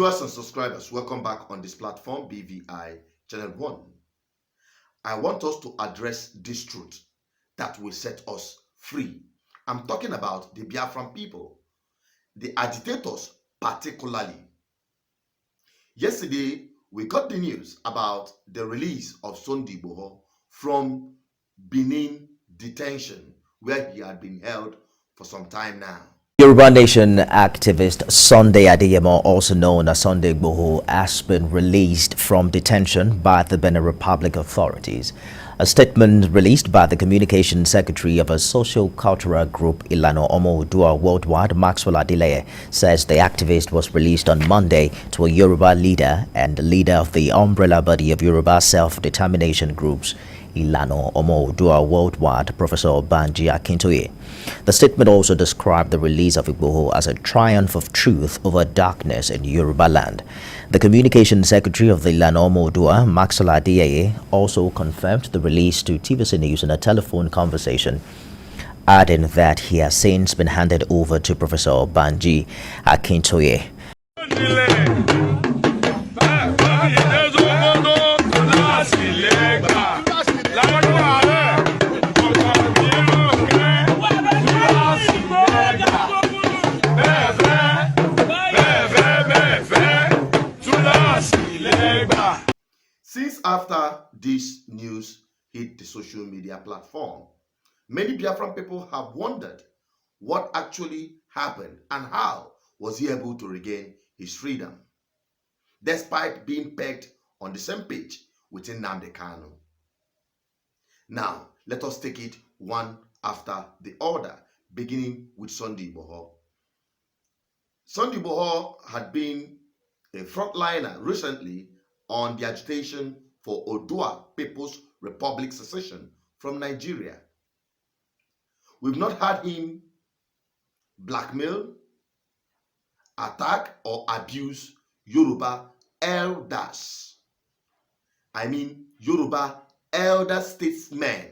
Viewers and subscribers, welcome back on this platform, BVI Channel 1. I want us to address this truth that will set us free. I'm talking about the Biafran people, the agitators particularly. Yesterday, we got the news about the release of Igboho from Benin detention, where he had been held for some time now. Yoruba Nation activist Sunday Adeyemo, also known as Sunday Igboho, has been released from detention by the Benin Republic authorities. A statement released by the communication secretary of a social-cultural group, Ilana Omo-Oduwa Worldwide, Maxwell Adeleye, says the activist was released on Monday to a Yoruba leader and the leader of the umbrella body of Yoruba self-determination groups, Ilana Omo-Oduwa Worldwide, Professor Banji Akintoye. The statement also described the release of Igboho as a triumph of truth over darkness in Yoruba land. The communication secretary of the Ilana Omo-Oduwa, Maxwell Adeleye, also confirmed the release to TVC News in a telephone conversation, adding that he has since been handed over to Professor Banji Akintoye. Since after this news hit the social media platform, many Biafran people have wondered what actually happened and how was he able to regain his freedom, despite being pegged on the same page with Nnamdi Kanu. Now, let us take it one after the other, beginning with Sunday Igboho. Sunday Igboho had been a frontliner recently on the agitation for Odua People's Republic secession from Nigeria. We've not had him blackmail, attack, or abuse Yoruba elders. I mean Yoruba elder statesmen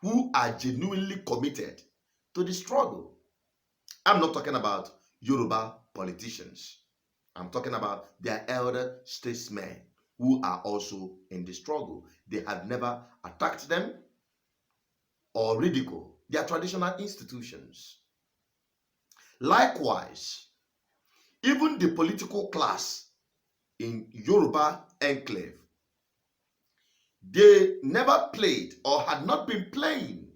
who are genuinely committed to the struggle. I'm not talking about Yoruba politicians. I'm talking about their elder statesmen who are also in the struggle. They have never attacked them or ridiculed their traditional institutions. Likewise, even the political class in Yoruba enclave, they never played or had not been playing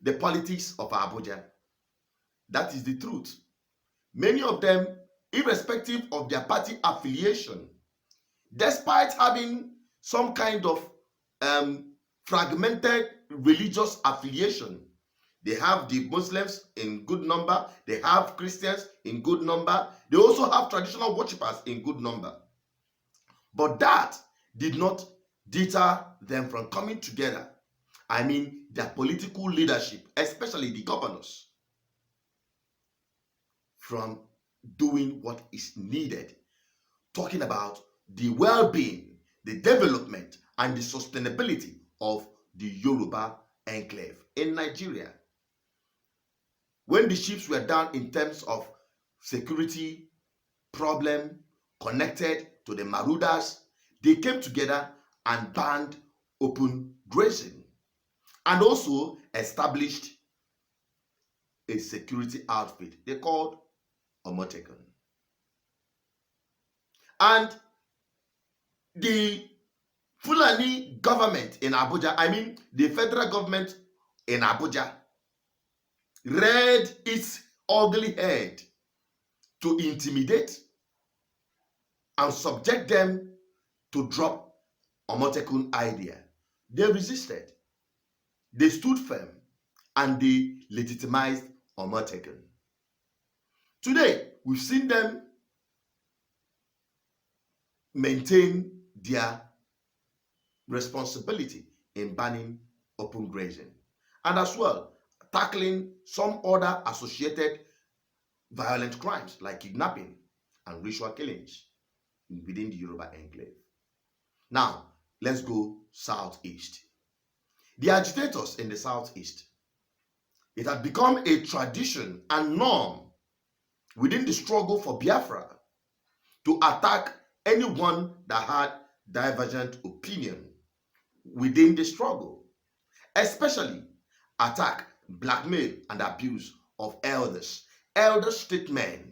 the politics of Abuja. That is the truth. Many of them, irrespective of their party affiliation, despite having some kind of fragmented religious affiliation, they have the Muslims in good number, they have Christians in good number, they also have traditional worshippers in good number. But that did not deter them from coming together. I mean, their political leadership, especially the governors, from doing what is needed, talking about the well-being, the development, and the sustainability of the Yoruba enclave in Nigeria. When the ships were down in terms of security problem connected to the marauders, they came together and banned open grazing and also established a security outfit they called Omotekun. And the Fulani government in Abuja, I mean the federal government in Abuja, reared its ugly head to intimidate and subject them to drop Omotekun idea. They resisted. They stood firm and they legitimized Omotekun. Today, we've seen them maintain their responsibility in banning open grazing and as well tackling some other associated violent crimes like kidnapping and ritual killings within the Yoruba enclave. Now, let's go southeast. The agitators in the southeast, it had become a tradition and norm within the struggle for Biafra to attack anyone that had divergent opinion within the struggle, especially attack, blackmail, and abuse of elders, elder statesmen.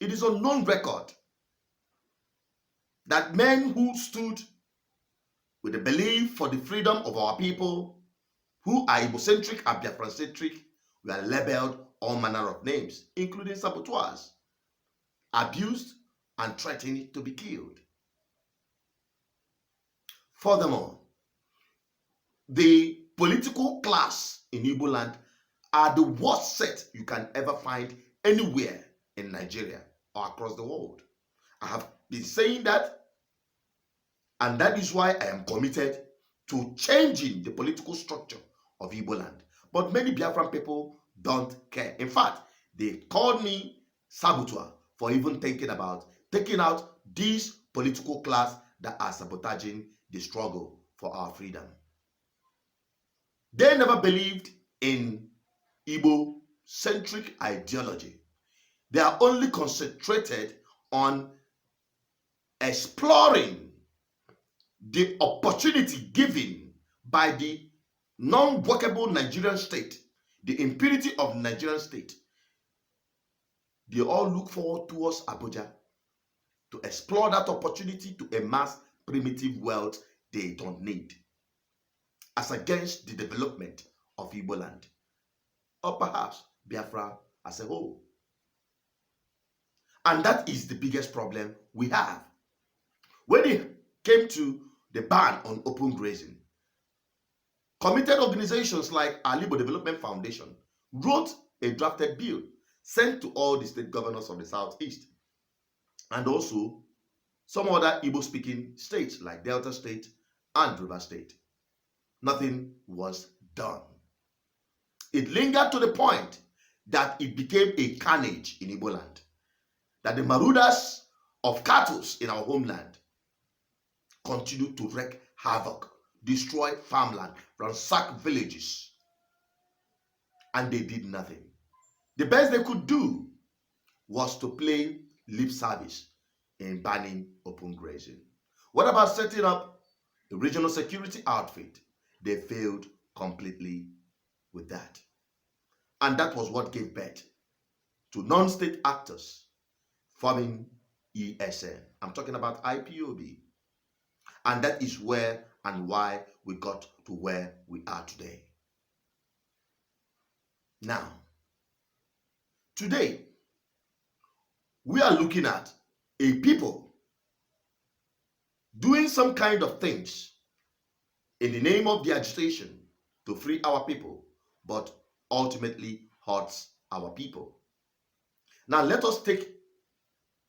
It is on known record that men who stood with the belief for the freedom of our people, who are Igbo-centric and Biafra-centric, were labeled all manner of names, including saboteurs, abused, and threatened to be killed. Furthermore, the political class in Igbo land are the worst set you can ever find anywhere in Nigeria or across the world. I have been saying that, and that is why I am committed to changing the political structure of Igbo land. But many Biafran people don't care. In fact, they called me saboteur for even thinking about taking out this political class that are sabotaging the struggle for our freedom. They never believed in Igbo-centric ideology. They are only concentrated on exploring the opportunity given by the non-workable Nigerian state, the impunity of the Nigerian state. They all look forward towards Abuja to explore that opportunity to amass primitive wealth they don't need, as against the development of Igbo land, or perhaps Biafra as a whole. And that is the biggest problem we have. When it came to the ban on open grazing, committed organizations like Alibo Development Foundation wrote a drafted bill sent to all the state governors of the Southeast, and also some other Igbo-speaking states like Delta State and River State. Nothing was done. It lingered to the point that it became a carnage in Igbo land, that the marauders of cattle in our homeland continued to wreak havoc, destroy farmland, ransack villages, and they did nothing. The best they could do was to play lip service in banning open grazing. What about setting up a regional security outfit? They failed completely with that. And that was what gave birth to non-state actors forming ESN. I'm talking about IPOB. And that is where and why we got to where we are today. Now, today, we are looking at a people doing some kind of things in the name of the agitation to free our people, but ultimately hurts our people. Now, let us take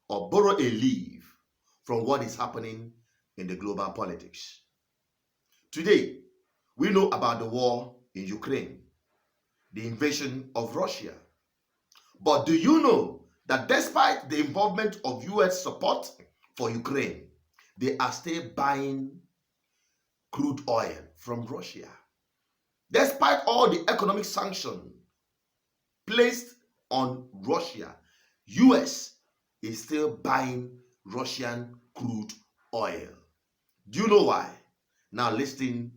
or borrow a leaf from what is happening in the global politics. Today, we know about the war in Ukraine, the invasion of Russia. But do you know that despite the involvement of US support for Ukraine, they are still buying crude oil from Russia? Despite all the economic sanctions placed on Russia, US is still buying Russian crude oil. Do you know why? Now listen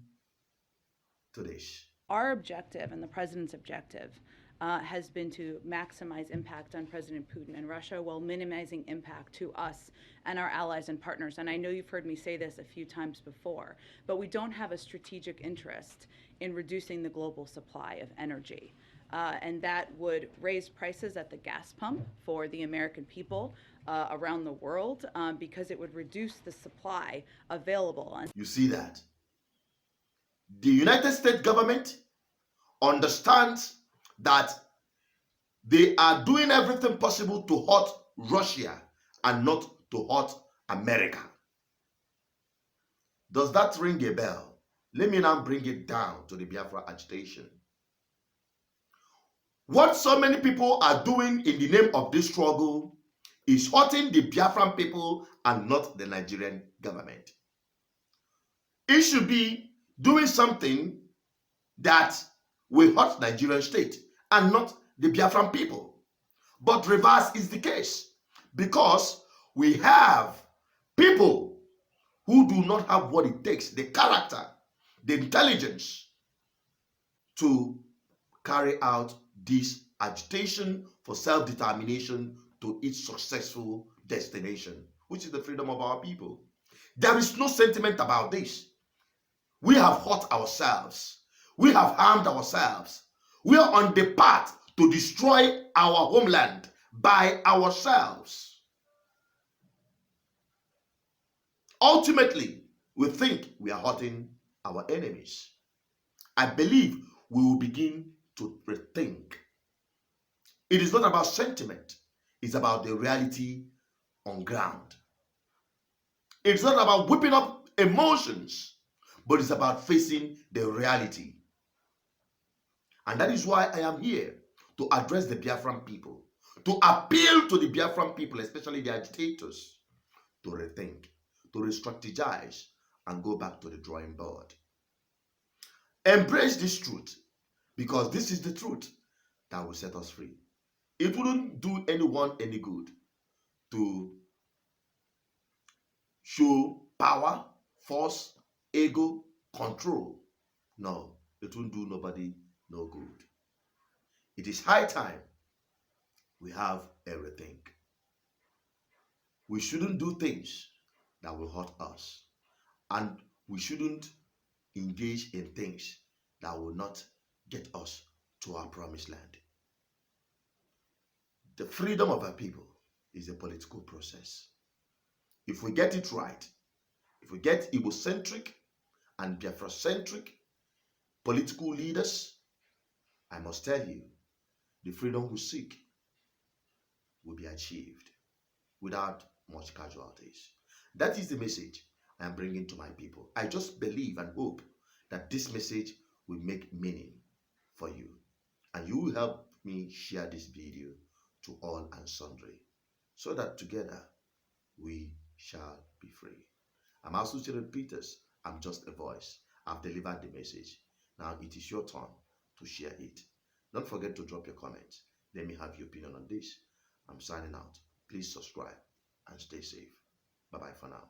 to this. Our objective and the president's objective has been to maximize impact on President Putin and Russia while minimizing impact to us and our allies and partners. And I know you've heard me say this a few times before, but we don't have a strategic interest in reducing the global supply of energy. And that would raise prices at the gas pump for the American people around the world because it would reduce the supply available. You see that? The United States government understands that they are doing everything possible to hurt Russia and not to hurt America. Does that ring a bell? Let me now bring it down to the Biafra agitation. What so many people are doing in the name of this struggle is hurting the Biafran people and not the Nigerian government. It should be doing something that will hurt Nigerian state and not the Biafran people. But reverse is the case, because we have people who do not have what it takes, the character, the intelligence to carry out this agitation for self-determination to its successful destination, which is the freedom of our people. There is no sentiment about this. We have hurt ourselves. We have harmed ourselves. We are on the path to destroy our homeland by ourselves. Ultimately, we think we are hurting our enemies. I believe we will begin to rethink. It is not about sentiment. It's about the reality on ground. It's not about whipping up emotions, but it's about facing the reality. And that is why I am here, to address the Biafran people, to appeal to the Biafran people, especially the agitators, to rethink, to re-strategize, and go back to the drawing board. Embrace this truth, because this is the truth that will set us free. It wouldn't do anyone any good to show power, force, ego, control. No, it won't do nobody no good. It is high time we have everything. We shouldn't do things that will hurt us, and we shouldn't engage in things that will not get us to our promised land. The freedom of our people is a political process. If we get it right, if we get Igbo-centric and Biafra-centric political leaders, I must tell you, the freedom we seek will be achieved without much casualties. That is the message I am bringing to my people. I just believe and hope that this message will make meaning for you, and you will help me share this video to all and sundry, so that together we shall be free. I'm also Richard Peters. I'm just a voice. I've delivered the message. Now it is your turn to share it. Don't forget to drop your comments. Let me have your opinion on this. I'm signing out. Please subscribe and stay safe. Bye-bye for now.